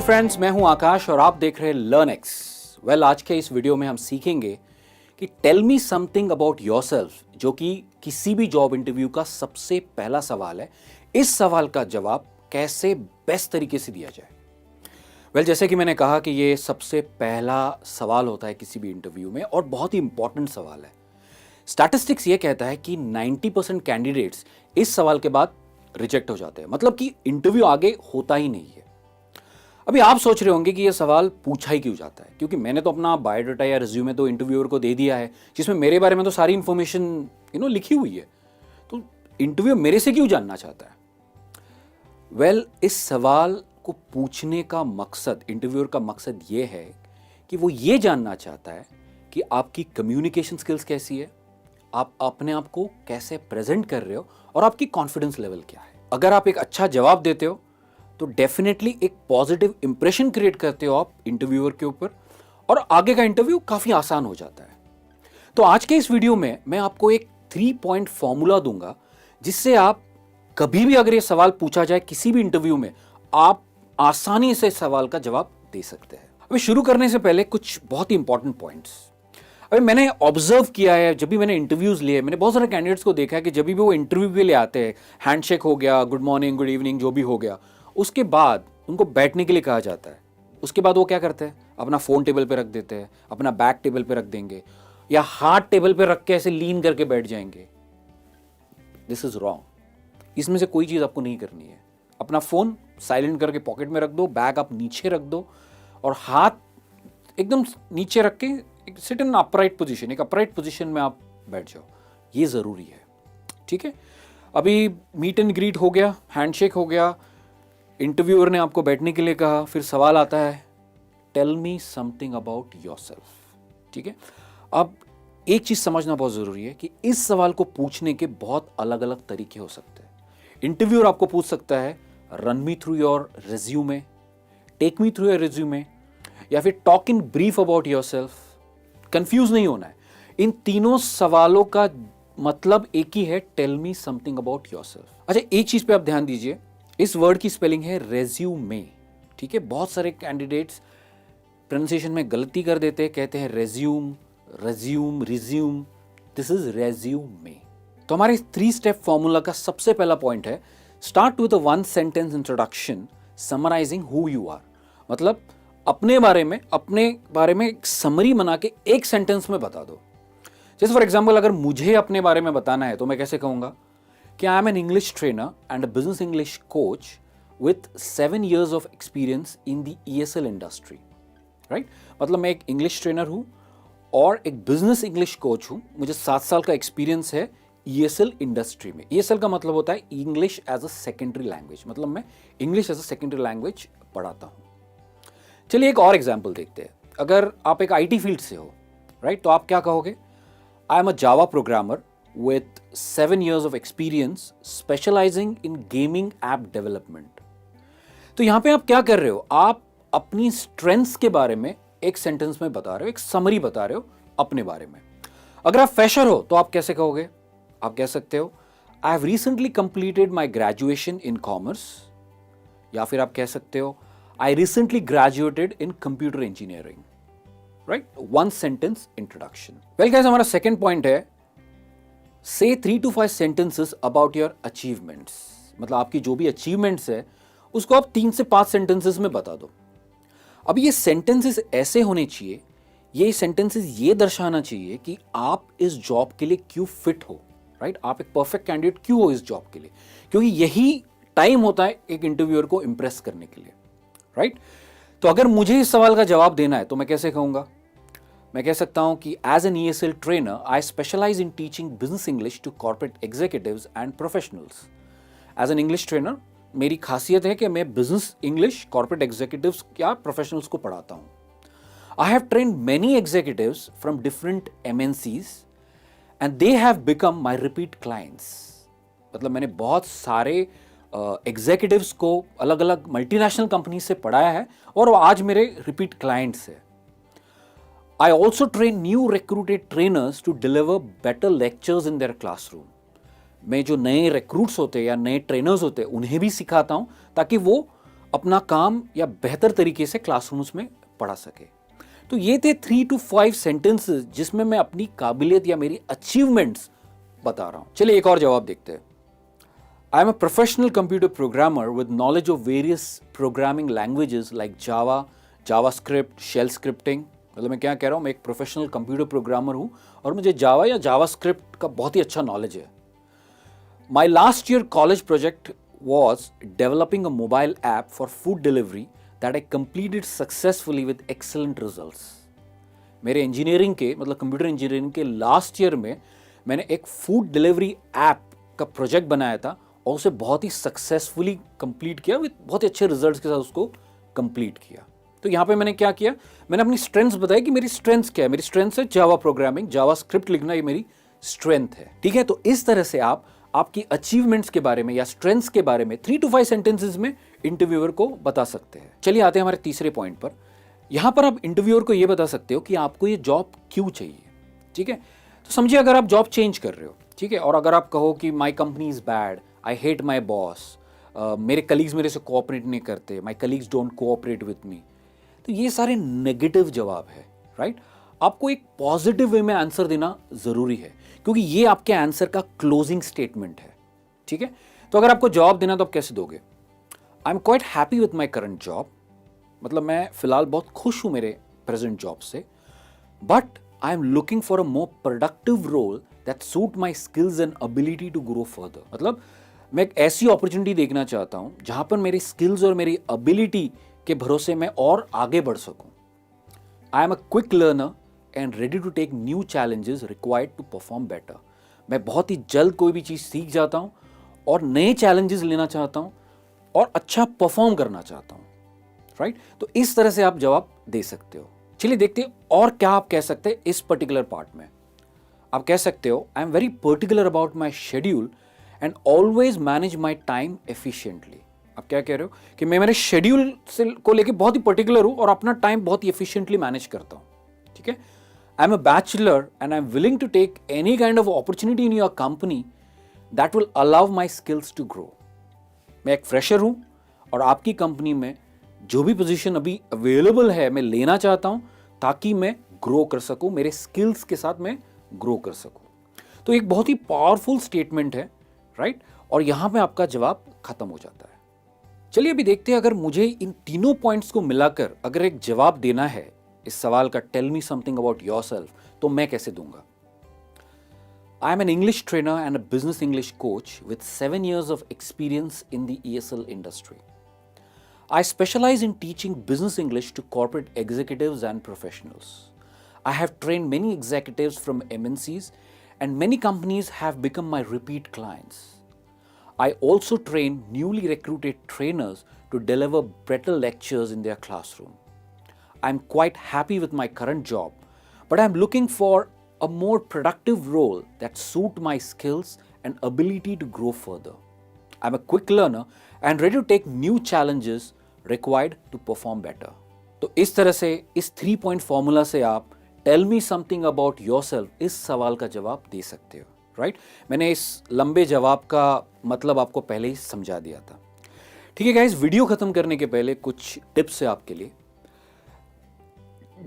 Friends, मैं हूं आकाश और आप देख रहे हैं लर्नएक्स। वेल, आज के इस वीडियो में हम सीखेंगे कि tell me something about yourself, जो कि किसी भी जॉब इंटरव्यू का सबसे पहला सवाल है। इस सवाल का जवाब कैसे बेस्ट तरीके से दिया जाए। वेल, जैसे कि मैंने कहा कि ये सबसे पहला सवाल होता है किसी भी इंटरव्यू में और बहुत ही इंपॉर्टेंट सवाल है। स्टैटिस्टिक्स ये कहता है कि 90% कैंडिडेट्स इस सवाल के बाद रिजेक्ट हो जाते हैं, मतलब कि इंटरव्यू आगे होता ही नहीं है। अभी आप सोच रहे होंगे कि ये सवाल पूछा ही क्यों जाता है, क्योंकि मैंने तो अपना बायोडाटा या रिज्यूमे तो इंटरव्यूअर को दे दिया है, जिसमें मेरे बारे में तो सारी इंफॉर्मेशन लिखी हुई है। तो इंटरव्यू मेरे से क्यों जानना चाहता है? वेल, इस सवाल को पूछने का मकसद, इंटरव्यूअर का मकसद ये है कि वो ये जानना चाहता है कि आपकी कम्युनिकेशन स्किल्स कैसी है, आप अपने आप को कैसे प्रेजेंट कर रहे हो और आपकी कॉन्फिडेंस लेवल क्या है। अगर आप एक अच्छा जवाब देते हो तो डेफिनेटली एक पॉजिटिव इंप्रेशन क्रिएट करते हो आप इंटरव्यूअर के ऊपर, और आगे का इंटरव्यू काफी आसान हो जाता है। तो आज के इस वीडियो में मैं आपको एक 3 पॉइंट फॉर्मूला दूंगा, जिससे आप कभी भी अगर ये सवाल पूछा जाए किसी भी इंटरव्यू में, आप आसानी से सवाल का जवाब दे सकते हैं। अभी शुरू करने से पहले कुछ बहुत ही इंपॉर्टेंट पॉइंट्स। अभी मैंने ऑब्जर्व किया है, जब भी मैंने इंटरव्यूज लिए, मैंने बहुत सारे कैंडिडेट्स को देखा है कि जब भी वो इंटरव्यू के लिए आते हैं, हैंडशेक हो गया, गुड मॉर्निंग, गुड इवनिंग, जो भी हो गया, उसके बाद उनको बैठने के लिए कहा जाता है। उसके बाद वो क्या करते हैं, अपना फोन टेबल पे रख देते हैं, अपना बैग टेबल पे रख देंगे, या हाथ टेबल पे रख के ऐसे लीन करके बैठ जाएंगे। This is wrong. इसमें से कोई चीज आपको नहीं करनी है। अपना फोन साइलेंट करके पॉकेट में रख दो, बैग आप नीचे रख दो और हाथ एकदम नीचे रख के सिट इन अपराइट पोजीशन, एक अपराइट पोजीशन में आप बैठ जाओ। ये जरूरी है, ठीक है। अभी मीट एंड ग्रीट हो गया, हैंडशेक हो गया, इंटरव्यूअर ने आपको बैठने के लिए कहा, फिर सवाल आता है, tell me something about yourself, ठीक है। अब एक चीज समझना बहुत जरूरी है कि इस सवाल को पूछने के बहुत अलग अलग तरीके हो सकते हैं। इंटरव्यूअर आपको पूछ सकता है, run me through your resume, take me through your resume, या फिर talk in brief about yourself. Confuse नहीं होना है, इन तीनों सवालों का मतलब एक ही है, tell me something about yourself. अच्छा, एक चीज पे आप ध्यान दीजिए, इस वर्ड की स्पेलिंग है रेज्यूमे, ठीक है। बहुत सारे कैंडिडेट्स प्रोनाउंसिएशन में गलती कर देते हैं, कहते हैं resume, resume, resume. This is resume. तो हमारे 3 स्टेप फॉर्मूला का सबसे पहला पॉइंट है, start with a 1 sentence introduction summarising who you are. मतलब अपने बारे में एक समरी बना के एक सेंटेंस में बता दो। जैसे फॉर एग्जाम्पल, अगर मुझे अपने बारे में बताना है तो मैं कैसे कहूंगा कि आई am an English trainer and a business English coach with 7 years of experience in the ESL industry, right. मतलब मैं एक इंग्लिश ट्रेनर हूं और एक बिजनेस इंग्लिश कोच हूं, मुझे 7 साल का एक्सपीरियंस है ESL इंडस्ट्री में। ESL का मतलब होता है English as a secondary language, मतलब मैं English as a secondary language पढ़ाता हूं। चलिए एक और एग्जाम्पल देखते हैं। अगर आप एक IT फील्ड से हो, राइट, तो आप क्या कहोगे, आई am a Java programmer with 7 years of experience specializing in gaming app development। तो यहां पे आप क्या कर रहे हो, आप अपनी स्ट्रेंथ्स के बारे में एक सेंटेंस में बता रहे हो, एक समरी बता रहे हो अपने बारे में। अगर आप फ्रेशर हो तो आप कैसे कहोगे, आप कह सकते हो, I have recently completed my graduation in commerce, या फिर आप कह सकते हो, I recently graduated in computer engineering, right. 1 sentence introduction. Well guys, हमारा सेकेंड पॉइंट है, Say 3 to 5 sentences about your achievements। मतलब आपकी जो भी अचीवमेंट्स है उसको आप 3 से 5 सेंटेंसेस में बता दो। अब ये सेंटेंसेस ऐसे होने चाहिए, ये सेंटेंसेस ये दर्शाना चाहिए कि आप इस जॉब के लिए क्यों फिट हो, राइट। आप एक परफेक्ट कैंडिडेट क्यों हो इस जॉब के लिए, क्योंकि यही टाइम होता है एक इंटरव्यूअर को इंप्रेस करने के लिए, राइट। तो अगर मुझे इस सवाल का जवाब देना है तो मैं कैसे कहूंगा, मैं कह सकता हूं कि as an ESL trainer I specialise in teaching business English to corporate executives and professionals. As an English trainer मेरी खासियत है कि मैं बिजनेस इंग्लिश कॉर्पोरेट एग्जीक्यूटिव्स या प्रोफेशनल्स को पढ़ाता हूं। I have trained many executives from different MNCs and they have become my repeat clients. मतलब मैंने बहुत सारे एग्जीक्यूटिव्स को अलग अलग मल्टीनेशनल कंपनी से पढ़ाया है और वो आज मेरे रिपीट क्लाइंट्स है। I also train new recruited trainers to deliver better lectures in their classroom। मैं जो नए रिक्रूट्स होते हैं या नए ट्रेनर्स होते हैं उन्हें भी सिखाता हूं ताकि वो अपना काम या बेहतर तरीके से क्लासरूम्स में पढ़ा सके। तो ये थे 3 to 5 सेंटेंसेस जिसमें मैं अपनी काबिलियत या मेरी अचीवमेंट्स बता रहा हूं। चलिए एक और जवाब देखते हैं। I am a professional computer programmer with knowledge of various programming languages like Java, JavaScript, shell scripting. मतलब मैं क्या कह रहा हूं, मैं एक प्रोफेशनल कंप्यूटर प्रोग्रामर हूं और मुझे जावा या जावास्क्रिप्ट का बहुत ही अच्छा नॉलेज है। My last year college project was developing a mobile app for food delivery that I completed successfully with excellent results. मेरे इंजीनियरिंग के मतलब कंप्यूटर इंजीनियरिंग के लास्ट ईयर में मैंने एक फूड डिलीवरी ऐप का प्रोजेक्ट बनाया था और उसे बहुत ही सक्सेसफुली कंप्लीट किया, विद बहुत ही अच्छे रिजल्ट्स के साथ उसको कंप्लीट किया। तो यहाँ पे मैंने क्या किया, मैंने अपनी स्ट्रेंथ्स बताई कि मेरी स्ट्रेंथ्स क्या है। मेरी स्ट्रेंथ्स है जावा प्रोग्रामिंग, जावा स्क्रिप्ट लिखना, ये मेरी स्ट्रेंथ है। ठीक है, तो इस तरह से आप आपकी अचीवमेंट्स के बारे में या स्ट्रेंथ्स के बारे में 3 to 5 सेंटेंसेस में इंटरव्यूअर को बता सकते हैं। चलिए आते हैं हमारे तीसरे पॉइंट पर। यहां पर आप इंटरव्यूअर को यह बता सकते हो कि आपको ये जॉब क्यों चाहिए। ठीक है, तो समझिए अगर आप जॉब चेंज कर रहे हो, ठीक है, और अगर आप कहो कि my company is bad, I hate my boss, मेरे कलीग्स मेरे से कोऑपरेट नहीं करते, माई colleagues don't cooperate with me, तो ये सारे नेगेटिव जवाब है। राइट, आपको एक पॉजिटिव वे में आंसर देना जरूरी है क्योंकि ये आपके आंसर का क्लोजिंग स्टेटमेंट है। ठीक है, तो अगर आपको जवाब देना तो आप कैसे दोगे? I am quite happy with my current job, मतलब मैं फिलहाल बहुत खुश हूं मेरे प्रेजेंट जॉब से, but I am looking for a more productive role that suit my skills and ability to grow further. मतलब मैं एक ऐसी अपॉर्चुनिटी देखना चाहता हूं जहां पर मेरी स्किल्स और मेरी एबिलिटी के भरोसे मैं और आगे बढ़ सकूं। I am a quick learner and ready to take new challenges required to perform better. मैं बहुत ही जल्द कोई भी चीज़ सीख जाता हूँ और नए चैलेंजेस लेना चाहता हूँ और अच्छा परफॉर्म करना चाहता हूँ। राइट, तो इस तरह से आप जवाब दे सकते हो। चलिए देखते हैं और क्या आप कह सकते हैं इस पर्टिकुलर पार्ट में। आप कह सकते हो I am very particular about my schedule and always manage my time efficiently. आप क्या कह रहे हो कि मैं मेरे शेड्यूल से को लेके बहुत ही पर्टिकुलर हूँ और अपना टाइम बहुत ही एफिशिएंटली मैनेज करता हूँ। ठीक है, I'm a bachelor and I'm willing to take any kind of opportunity in your company that will allow my skills to grow. मैं एक फ्रेशर हूं और आपकी कंपनी में जो भी पोजीशन अभी अवेलेबल है मैं लेना चाहता हूं ताकि मैं ग्रो कर सकूं, मेरे स्किल्स के साथ मैं ग्रो कर सकूं। तो एक बहुत ही पावरफुल स्टेटमेंट है, राइट, और यहां पे आपका जवाब खत्म हो जाता है। चलिए अभी देखते हैं अगर मुझे इन तीनों पॉइंट्स को मिलाकर अगर एक जवाब देना है इस सवाल का, tell me something about yourself, तो मैं कैसे दूंगा? I am an English trainer and a business English coach with 7 years of experience in the ESL industry. I specialize in teaching business English to corporate executives and professionals. I have trained many executives from MNCs and many companies have become my repeat clients. I also train newly recruited trainers to deliver better lectures in their classroom. I'm quite happy with my current job, but I'm looking for a more productive role that suit my skills and ability to grow further. I'm a quick learner and ready to take new challenges required to perform better. तो इस तरह से इस 3-point formula से आप tell me something about yourself इस सवाल का जवाब दे सकते हो। राइट, मैंने इस लंबे जवाब का मतलब आपको पहले ही समझा दिया था। ठीक है गाइस, वीडियो खत्म करने के पहले कुछ टिप्स है आपके लिए।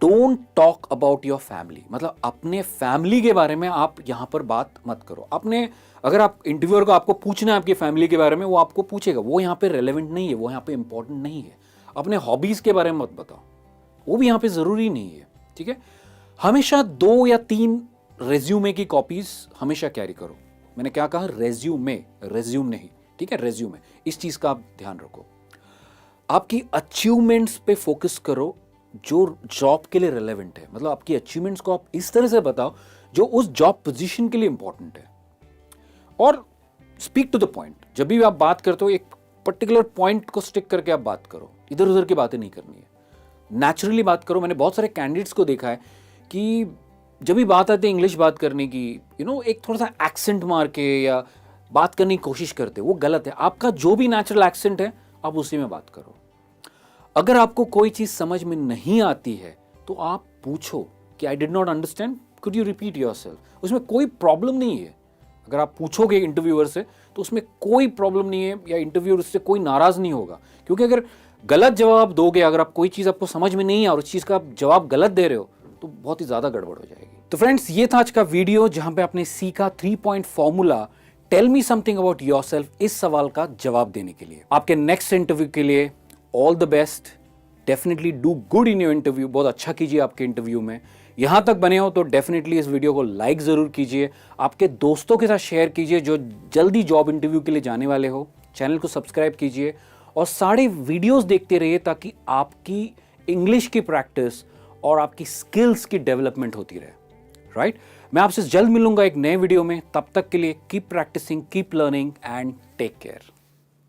Don't talk about your family, मतलब अपने फैमिली के बारे में आप यहां पर बात मत करो। अपने अगर आप इंटरव्यूअर को आपको पूछना है आपकी फैमिली के बारे में, वो आपको पूछेगा, वो यहाँ पे रेलेवेंट नहीं है, वो यहाँ पे इंपॉर्टेंट नहीं है। अपने हॉबीज के बारे में मत बताओ, वो भी यहाँ पे जरूरी नहीं है। ठीक है, हमेशा 2 या 3 रेज्यूमे की कॉपीज हमेशा कैरी करो। मैंने क्या कहा, रेज्यूमे, रेज्यूम नहीं। ठीक है, रेज्यूमे, इस चीज का आप ध्यान रखो। आपकी अचीवमेंट्स पे फोकस करो जो जॉब के लिए रेलेवेंट है। मतलब आपकी अचीवमेंट्स को आप इस तरह से बताओ जो उस जॉब पोजीशन के लिए इंपॉर्टेंट है, और स्पीक टू द पॉइंट। जब भी आप बात करते हो एक पर्टिकुलर पॉइंट को स्टिक करके आप बात करो, इधर उधर की बातें नहीं करनी है, नेचुरली बात करो। मैंने बहुत सारे कैंडिडेट्स को देखा है कि जब भी बात आती है इंग्लिश बात करने की, एक थोड़ा सा एक्सेंट मार के या बात करने की कोशिश करते, वो गलत है। आपका जो भी नेचुरल एक्सेंट है आप उसी में बात करो। अगर आपको कोई चीज समझ में नहीं आती है तो आप पूछो कि I did not understand, could you repeat yourself. उसमें कोई प्रॉब्लम नहीं है। अगर आप पूछोगे इंटरव्यूअर से तो उसमें कोई प्रॉब्लम नहीं है, या इंटरव्यूअर उससे कोई नाराज नहीं होगा। क्योंकि अगर गलत जवाब दोगे, अगर आप कोई चीज़ आपको समझ में नहीं है और उस चीज़ का आप जवाब गलत दे रहे हो तो बहुत ही ज़्यादा गड़बड़ हो जाएगी। तो फ्रेंड्स, ये था आज का वीडियो जहां पे आपने सीखा 3 point formula tell me something about yourself इस सवाल का जवाब देने के लिए। आपके नेक्स्ट इंटरव्यू के लिए all the best. Definitely do good in your interview, बहुत अच्छा कीजिए आपके इंटरव्यू में। यहां तक बने हो तो डेफिनेटली इस वीडियो को लाइक ज़रूर कीजिए, आपके दोस्तों के साथ शेयर कीजिए जो जल्दी जॉब इंटरव्यू के लिए जाने वाले हो। चैनल को सब्सक्राइब कीजिए और सारे वीडियोस देखते रहिए ताकि आपकी इंग्लिश की प्रैक्टिस और आपकी स्किल्स की डेवलपमेंट होती रहे। राइट? मैं आपसे जल्द मिलूंगा एक नए वीडियो में। तब तक के लिए keep practising, keep learning and take care.